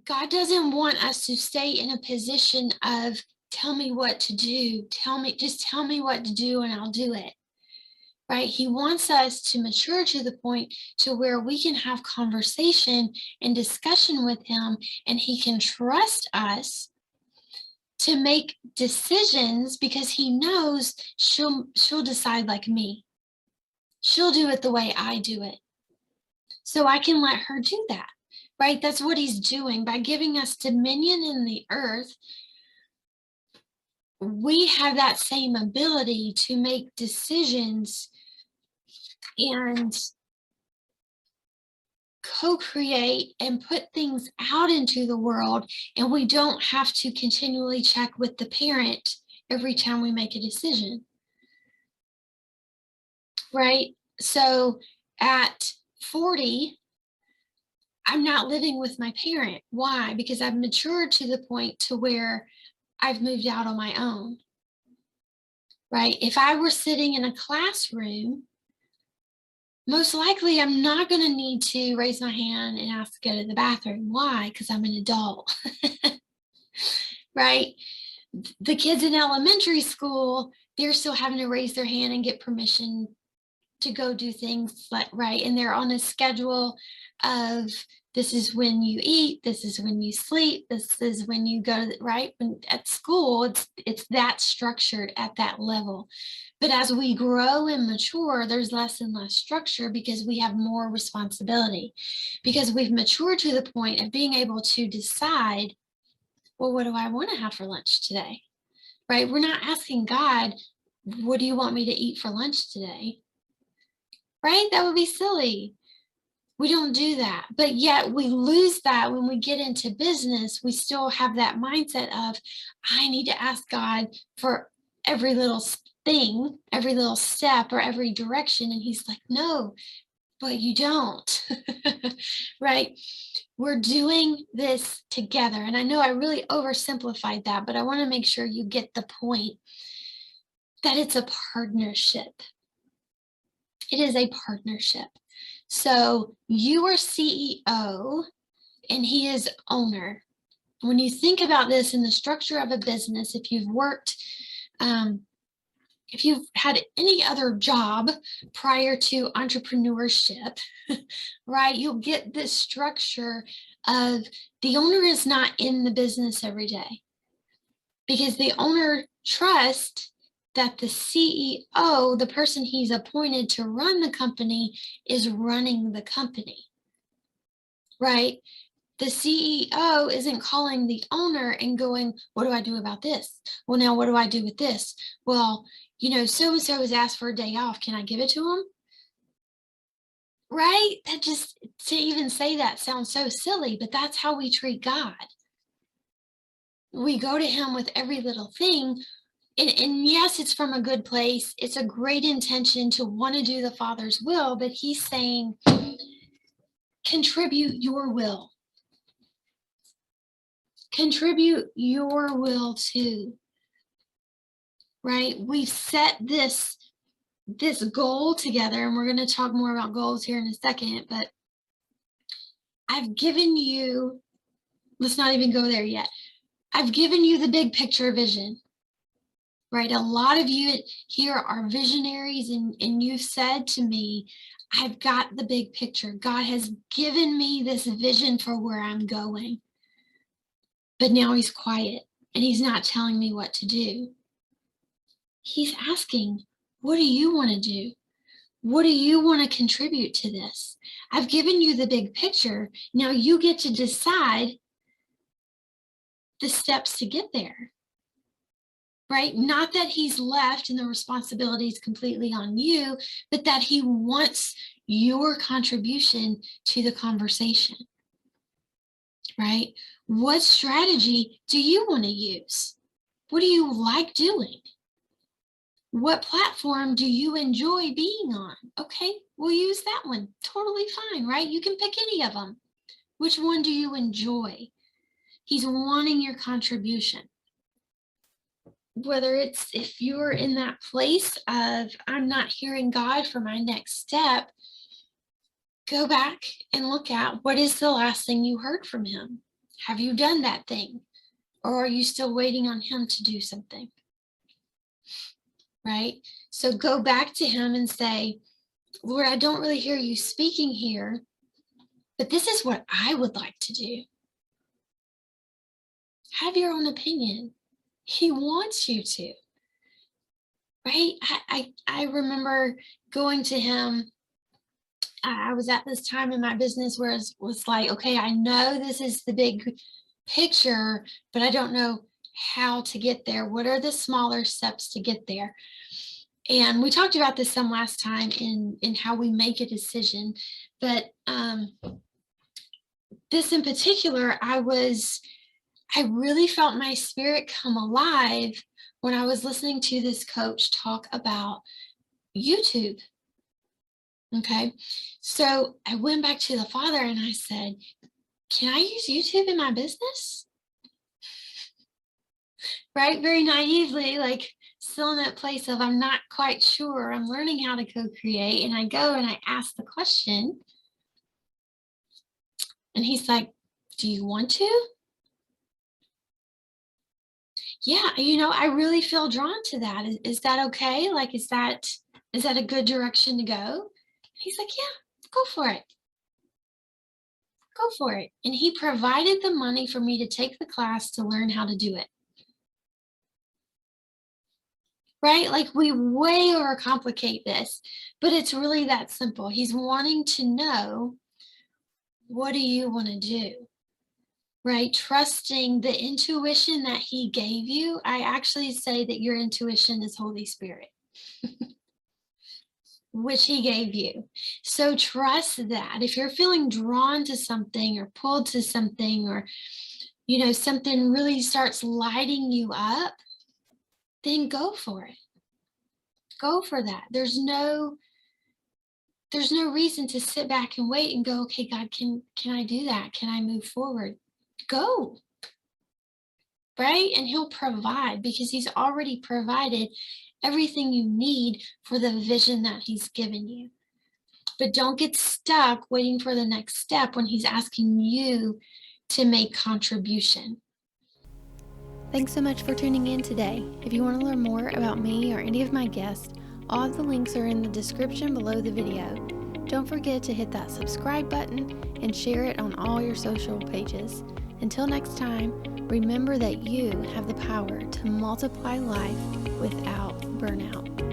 God doesn't want us to stay in a position of tell me what to do. Tell me what to do and I'll do it. Right? He wants us to mature to the point to where we can have conversation and discussion with him and he can trust us to make decisions because he knows she'll decide like me. She'll do it the way I do it. So I can let her do that. Right? That's what he's doing by giving us dominion in the earth. We have that same ability to make decisions and co-create and put things out into the world, and we don't have to continually check with the parent every time we make a decision, right? So at 40, I'm not living with my parent. Why? Because I've matured to the point to where I've moved out on my own, right? If I were sitting in a classroom, most likely I'm not going to need to raise my hand and ask to go to the bathroom. Why? Because I'm an adult, right? The kids in elementary school, they're still having to raise their hand and get permission to go do things, like, right? And they're on a schedule of this is when you eat, this is when you sleep, this is when you go to right. When at school, it's that structured at that level. But as we grow and mature, there's less and less structure because we have more responsibility, because we've matured to the point of being able to decide, well, what do I want to have for lunch today? Right? We're not asking God, what do you want me to eat for lunch today? Right? That would be silly. We don't do that. But yet we lose that when we get into business. We still have that mindset of, I need to ask God for every little thing, every little step, or every direction. And he's like, no, but you don't. Right? We're doing this together. And I know I really oversimplified that, but I want to make sure you get the point that it's a partnership. It is a partnership. So you are CEO and he is owner. When you think about this in the structure of a business, if you've worked, if you've had any other job prior to entrepreneurship, right, you'll get this structure of the owner is not in the business every day because the owner trusts that the CEO, the person he's appointed to run the company, is running the company, right? The CEO isn't calling the owner and going, what do I do about this? Well, now what do I do with this? Well, so-and-so has asked for a day off. Can I give it to him? Right? That just, to even say that sounds so silly, but that's how we treat God. We go to him with every little thing. And yes, it's from a good place. It's a great intention to want to do the Father's will, but he's saying, contribute your will. Contribute your will too. Right? We've set this goal together, and we're going to talk more about goals here in a second, but I've given you, let's not even go there yet. I've given you the big picture vision. Right? A lot of you here are visionaries, and you've said to me, I've got the big picture. God has given me this vision for where I'm going. But now he's quiet and he's not telling me what to do. He's asking, what do you want to do? What do you want to contribute to this? I've given you the big picture. Now you get to decide the steps to get there. Right? Not that he's left and the responsibility is completely on you, but that he wants your contribution to the conversation. Right? What strategy do you want to use? What do you like doing? What platform do you enjoy being on? Okay, we'll use that one. Totally fine, right? You can pick any of them. Which one do you enjoy? He's wanting your contribution. Whether it's if you're in that place of, I'm not hearing God for my next step, go back and look at what is the last thing you heard from him. Have you done that thing? Or are you still waiting on him to do something? Right? So go back to him and say, Lord, I don't really hear you speaking here, but this is what I would like to do. Have your own opinion. He wants you to, right? I remember going to him. I was at this time in my business where it was like, okay, I know this is the big picture, but I don't know how to get there. What are the smaller steps to get there? And we talked about this some last time in how we make a decision, but this in particular, I really felt my spirit come alive when I was listening to this coach talk about YouTube. Okay. So I went back to the Father and I said, can I use YouTube in my business? Right? Very naively, like still in that place of I'm not quite sure. I'm learning how to co-create. And I go and I ask the question. And he's like, do you want to? Yeah, I really feel drawn to that. Is that okay? Like, is that a good direction to go? He's like, yeah, go for it. Go for it. And he provided the money for me to take the class to learn how to do it. Right? Like we way overcomplicate this, but it's really that simple. He's wanting to know, what do you want to do? Right? Trusting the intuition that he gave you. I actually say that your intuition is Holy Spirit, which he gave you. So trust that. If you're feeling drawn to something or pulled to something, or, something really starts lighting you up, then go for it. Go for that. There's no reason to sit back and wait and go, okay, God, can I do that? Can I move forward? Go. Right? And he'll provide, because he's already provided everything you need for the vision that he's given you. But don't get stuck waiting for the next step when he's asking you to make contribution. Thanks so much for tuning in today. If you want to learn more about me or any of my guests, all of the links are in the description below the video. Don't forget to hit that subscribe button and share it on all your social pages. Until next time, remember that you have the power to multiply life without burnout.